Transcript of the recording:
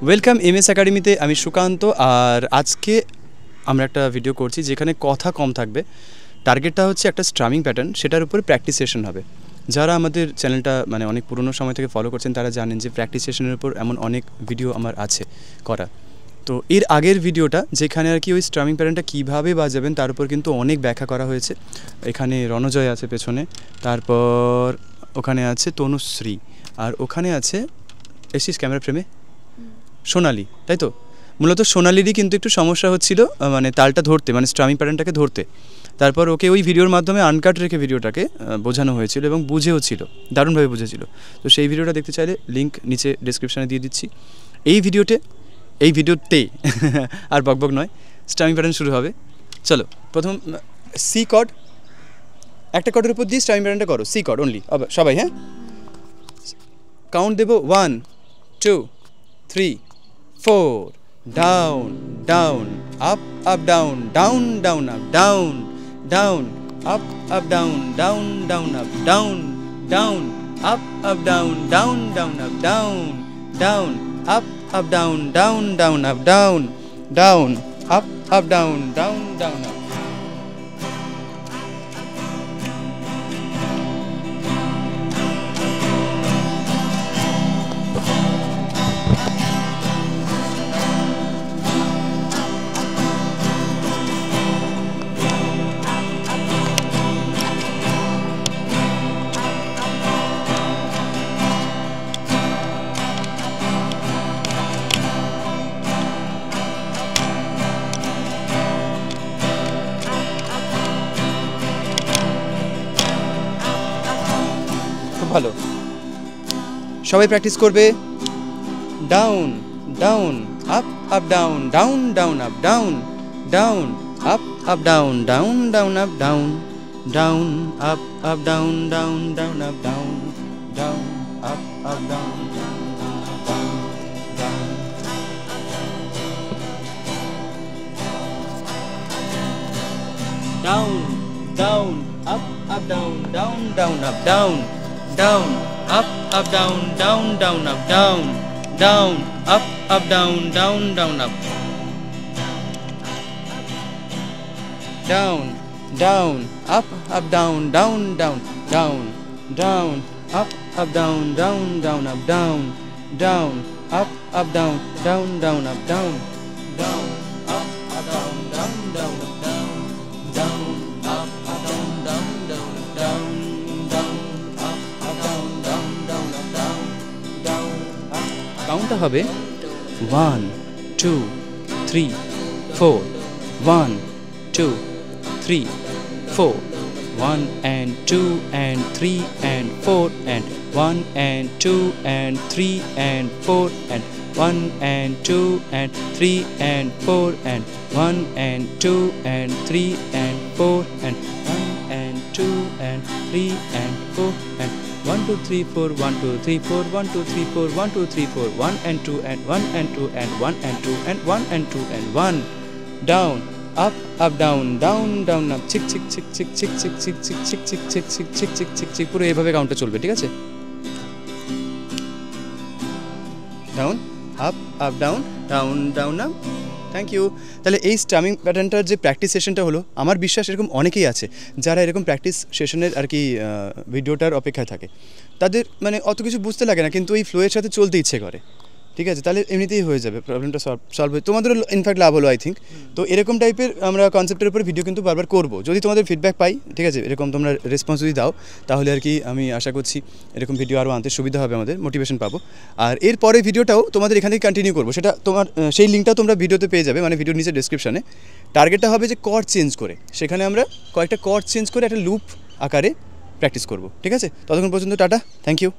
Welcome MS একাডেমিতে। আমি সুকান্ত, আর আজকে আমরা একটা ভিডিও করছি যেখানে কথা কম থাকবে। টার্গেটটা হচ্ছে একটা স্ট্রামিং প্যাটার্ন, সেটার উপরে প্র্যাকটিস সেশন হবে। যারা আমাদের চ্যানেলটা অনেক পুরনো সময় থেকে ফলো করছেন তারা জানেন যে প্র্যাকটিস সেশনের উপর এমন অনেক ভিডিও আমার আছে করা। তো এর আগের ভিডিওটা যেখানে আর কি ওই স্ট্রামিং প্যাটার্নটা কীভাবে বাজাবেন তার উপর কিন্তু অনেক ব্যাখ্যা করা হয়েছে। এখানে রণজয় আছে পেছনে, তারপর ওখানে আছে তনুশ্রী, আর ওখানে আছে এসিস ক্যামেরা ফ্রেমে সোনালি, তাই তো? মূলত সোনালিরই কিন্তু একটু সমস্যা হচ্ছিল তালটা ধরতে, স্ট্রামিং প্যাটার্নটাকে ধরতে। তারপর ওকে ওই ভিডিওর মাধ্যমে আনকাট রেখে ভিডিওটাকে বোঝানো হয়েছিল এবং বুঝেও ছিল, দারুণভাবে বুঝেছিল। তো সেই ভিডিওটা দেখতে চাইলে লিঙ্ক নিচে ডেসক্রিপশানে দিয়ে দিচ্ছি। এই ভিডিওতে আর বকবক নয়, স্ট্রামিং প্যাটার্ন শুরু হবে। চলো, প্রথম সি কর্ড, একটা কর্ডের উপর দিয়ে স্ট্রামিং প্যাটার্নটা করো। সি কর্ড অনলি সবাই, হ্যাঁ? কাউন্ট দেবো 1 2 3 4, down down up up down down down up down down up up down down down up down down up up down down down up down down up up down down down up down down up up down down down up. ভালো, সবাই practice করবে। Down down up up down down down up down down up up down down down up down down up up down down down up down down up up down down down up up down down down up down down up up down down down up down down up up down down down up down down up up down down down down down up up down down down up down down up up down down down up down down up up down down down up down down up up down down down up down কাউন্টটা হবে 1 2 3 4 1 2 3 4 1 and 2 and 3 and 4 and 1 and 2 and 3 and 4 and 1 and 2 and 3 and 4 and 1 and 2 and 3 and 4 and 1 and 2 and 3 and 4 and 1 2 3 4 1 2 3 4 1 2 3 4 1 2 3 4 1 and 2 and 1 and 2 and 1 and 2 and 1 and 2 and 1 down up up down down down up চিক চিক চিক চিক চিক চিক চিক চিক চিক চিক চিক চিক চিক চিক চিক চিক পুরো এইভাবে কাউন্টটা চলবে, ঠিক আছে? Down up up down down down up. Thank you. তাহলে এই strumming প্যাটার্নটার যে practice সেশনটা হলো, আমার বিশ্বাস এরকম অনেকেই আছে যারা এরকম প্র্যাকটিস সেশনের আর কি ভিডিওটার অপেক্ষায় থাকে। তাদের অত কিছু বুঝতে লাগে না, কিন্তু এই ফ্লোয়ের সাথে চলতে ইচ্ছে করে, ঠিক আছে? তাহলে এমনিতেই হয়ে যাবে, প্রবলেমটা সলভ হয়ে তোমাদেরও ইনফ্যাক্ট লাভ হলো আই থিঙ্ক। তো এরকম টাইপের আমরা কনসেপ্টের উপর ভিডিও কিন্তু বারবার করবো, যদি তোমাদের ফিডব্যাক পাই, ঠিক আছে? এরকম তোমরা রেসপন্স যদি দাও তাহলে আর কি আমি আশা করছি এরকম ভিডিও আরও আনতে সুবিধা হবে, আমাদের মোটিভেশন পাবো। আর এরপরে ভিডিওটাও তোমাদের এখান থেকে কন্টিনিউ করবো, সেটা তোমার সেই লিঙ্কটাও তোমরা ভিডিওতে পেয়ে যাবে, ভিডিওর নিচে ডেসক্রিপশানে। টার্গেটটা হবে যে কর্ড চেঞ্জ করে, সেখানে আমরা কয়েকটা কর্ড চেঞ্জ করে একটা লুপ আকারে প্র্যাকটিস করবো, ঠিক আছে? ততক্ষণ পর্যন্ত টাটা, থ্যাংক ইউ।